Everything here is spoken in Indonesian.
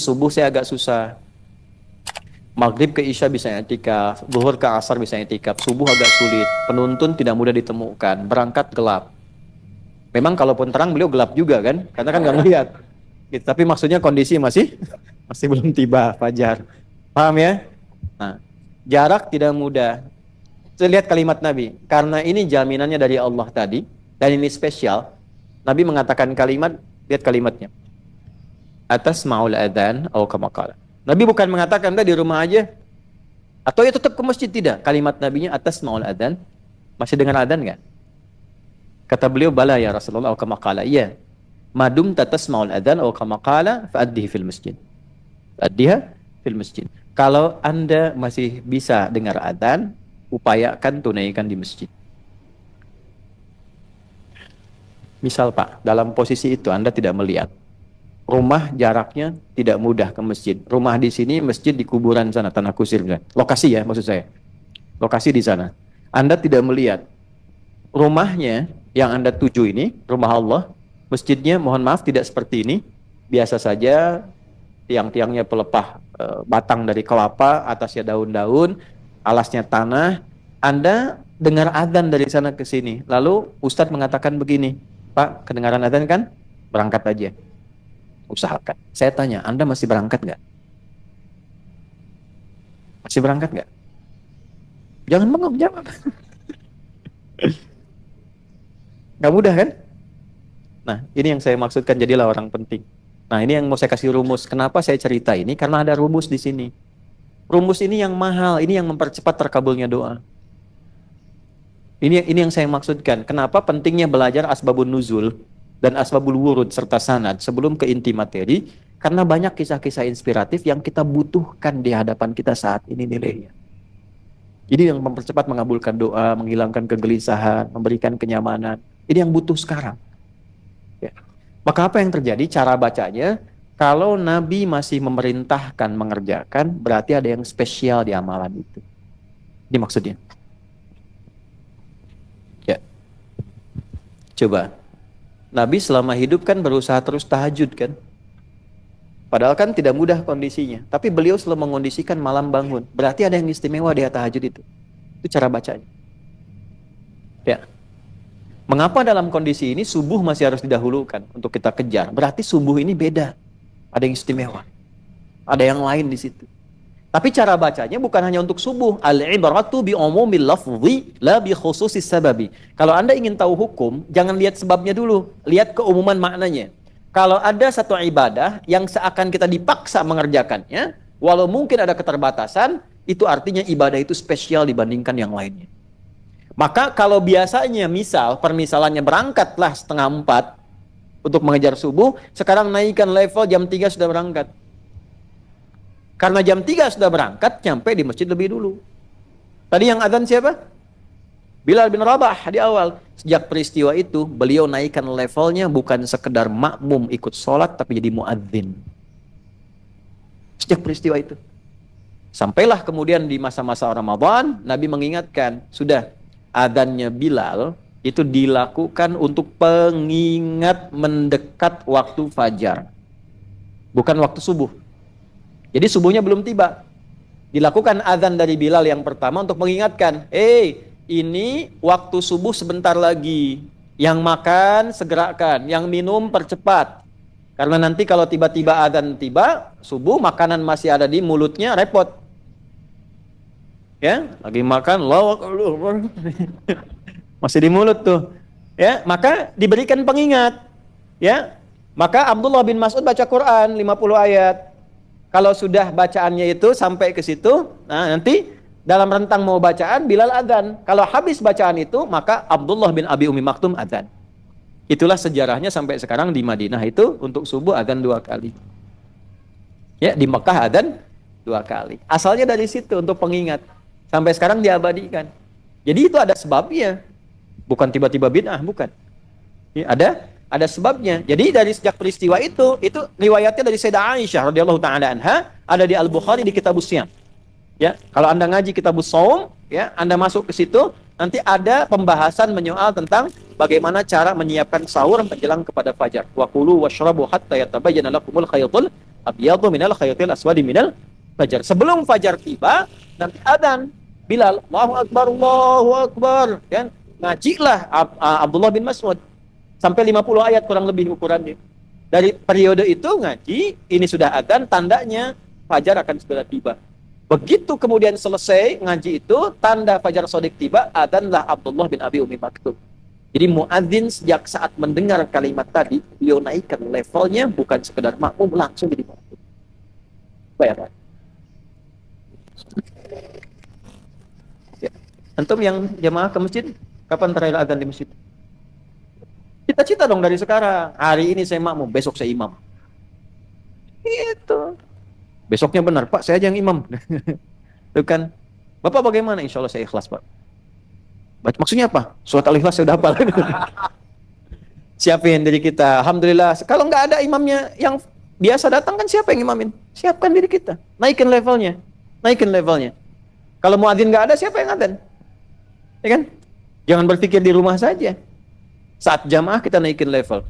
subuh saya agak susah. Maghrib ke Isya bisa i'tikaf, zuhur ke Asar bisa i'tikaf, subuh agak sulit, penuntun tidak mudah ditemukan, berangkat gelap. Memang kalaupun terang beliau gelap juga kan, karena kan nggak melihat. Gitu. Tapi maksudnya kondisi masih belum tiba fajar. Paham ya? Nah, jarak tidak mudah. Lihat kalimat Nabi, karena ini jaminannya dari Allah tadi, dan ini spesial. Nabi mengatakan kalimat, lihat kalimatnya. Atas ma'ul adhan, atau kama qala. Nabi bukan mengatakan di rumah aja, atau ya tetap ke masjid, tidak. Kalimat Nabinya atas ma'ul adhan, masih dengar adhan nggak? Kata beliau, bala ya Rasulullah, atau kama qala. Iya. Madum tatas ma'ul adhan, atau kama qala, fa'addihi fil masjid. Fa'addiha fil masjid. Kalau Anda masih bisa dengar adhan, upayakan tunaikan di masjid. Misal Pak, dalam posisi itu Anda tidak melihat. Rumah jaraknya tidak mudah ke masjid. Rumah di sini, masjid di kuburan sana, tanah kusir. Lokasi ya, maksud saya. Lokasi di sana. Anda tidak melihat. Rumahnya yang Anda tuju ini, rumah Allah, masjidnya mohon maaf tidak seperti ini. Biasa saja, tiang-tiangnya pelepah batang dari kelapa, atasnya daun-daun, alasnya tanah. Anda dengar adzan dari sana ke sini. Lalu Ustadz mengatakan begini, Pak, kedengaran adzan kan? Berangkat aja. Usahakan. Saya tanya, Anda masih berangkat nggak? Masih berangkat nggak? Jangan bengong, jawab. Nggak mudah kan? Nah, ini yang saya maksudkan, jadilah orang penting. Nah, ini yang mau saya kasih rumus. Kenapa saya cerita ini? Karena ada rumus di sini. Rumus ini yang mahal, ini yang mempercepat terkabulnya doa. Ini yang saya maksudkan. Kenapa pentingnya belajar asbabun nuzul dan asbabul wurud serta sanad sebelum ke inti materi? Karena banyak kisah-kisah inspiratif yang kita butuhkan di hadapan kita saat ini nilainya. Ini yang mempercepat mengabulkan doa, menghilangkan kegelisahan, memberikan kenyamanan. Ini yang butuh sekarang. Ya. Maka apa yang terjadi? Cara bacanya, kalau Nabi masih memerintahkan mengerjakan, berarti ada yang spesial di amalan itu. Ini maksudnya. Ya. Coba. Nabi selama hidup kan berusaha terus tahajud kan. Padahal kan tidak mudah kondisinya. Tapi beliau selalu mengondisikan malam bangun. Berarti ada yang istimewa di tahajud itu. Itu cara bacanya. Ya. Mengapa dalam kondisi ini subuh masih harus didahulukan untuk kita kejar? Berarti subuh ini beda. Ada yang istimewa. Ada yang lain di situ. Tapi cara bacanya bukan hanya untuk subuh. Al-ibratu bi umumil lafzi la bi khususis sababi. Kalau Anda ingin tahu hukum, jangan lihat sebabnya dulu. Lihat keumuman maknanya. Kalau ada satu ibadah yang seakan kita dipaksa mengerjakannya, walau mungkin ada keterbatasan, itu artinya ibadah itu spesial dibandingkan yang lainnya. Maka kalau biasanya permisalannya berangkatlah 3:30 untuk mengejar subuh, sekarang naikkan level jam 3 sudah berangkat. Karena jam 3 sudah berangkat, nyampe di masjid lebih dulu. Tadi yang adzan siapa? Bilal bin Rabah di awal. Sejak peristiwa itu, beliau naikkan levelnya bukan sekedar makmum ikut sholat, tapi jadi muadzin. Sejak peristiwa itu. Sampailah kemudian di masa-masa Ramadan, Nabi mengingatkan, sudah adzannya Bilal itu dilakukan untuk pengingat mendekat waktu fajar. Bukan waktu subuh. Jadi subuhnya belum tiba. Dilakukan adzan dari Bilal yang pertama untuk mengingatkan, ini waktu subuh sebentar lagi. Yang makan segerakan, yang minum percepat. Karena nanti kalau tiba-tiba adzan tiba, subuh makanan masih ada di mulutnya, repot. Ya, lagi makan, masih di mulut tuh. Ya, maka diberikan pengingat. Ya, maka Abdullah bin Mas'ud baca Quran 50 ayat. Kalau sudah bacaannya itu sampai ke situ, nah nanti dalam rentang mau bacaan, Bilal adzan. Kalau habis bacaan itu, maka Abdullah bin Abi Umi Maktum adzan. Itulah sejarahnya sampai sekarang di Madinah itu untuk subuh adzan 2 kali. Ya, di Mekah adzan 2 kali. Asalnya dari situ untuk pengingat. Sampai sekarang diabadikan. Jadi itu ada sebabnya. Bukan tiba-tiba bid'ah, bukan. Ya, ada sebabnya. Jadi dari sejak peristiwa itu riwayatnya dari Sayyidah Aisyah radhiyallahu taala anha, ada di Al-Bukhari di Kitabus Shiyam. Ya, kalau Anda ngaji Kitabus Shaum, ya, Anda masuk ke situ, nanti ada pembahasan menyoal tentang bagaimana cara menyiapkan sahur menjelang kepada fajar. Wa kulu washrabu hatta yatabayyana lakumul khaytul abyadu minal khaytil aswadi minal fajar. Sebelum fajar tiba, nanti adzan. Bilal, Allahu Akbar. Kan? Ngajilah Abdullah bin Mas'ud. Sampai 50 ayat kurang lebih ukurannya. Dari periode itu ngaji, ini sudah adzan, tandanya fajar akan segera tiba. Begitu kemudian selesai ngaji itu, tanda fajar shadiq tiba, adzanlah Abdullah bin Abi Umi Maktum. Jadi muadzin sejak saat mendengar kalimat tadi, beliau naikkan levelnya, bukan sekedar makmum, langsung jadi makmum. Bayar. Ya. Antum yang jamaah ke masjid, kapan terakhir adzan di masjid? Cita-cita dong dari sekarang. Hari ini saya makmum, besok saya imam. Itu. Besoknya benar, Pak, saya aja yang imam. Itu kan. Bapak bagaimana? Insya Allah saya ikhlas, Pak. Maksudnya apa? Surat Al-Ikhlas saya udah hafal. Siapin diri kita. Alhamdulillah. Kalau nggak ada imamnya yang biasa datang kan siapa yang imamin? Siapkan diri kita. Naikin levelnya. Naikin levelnya. Kalau muadzin nggak ada, siapa yang adzan? Ya kan? Jangan berpikir di rumah saja. Saat jamaah kita naikin level.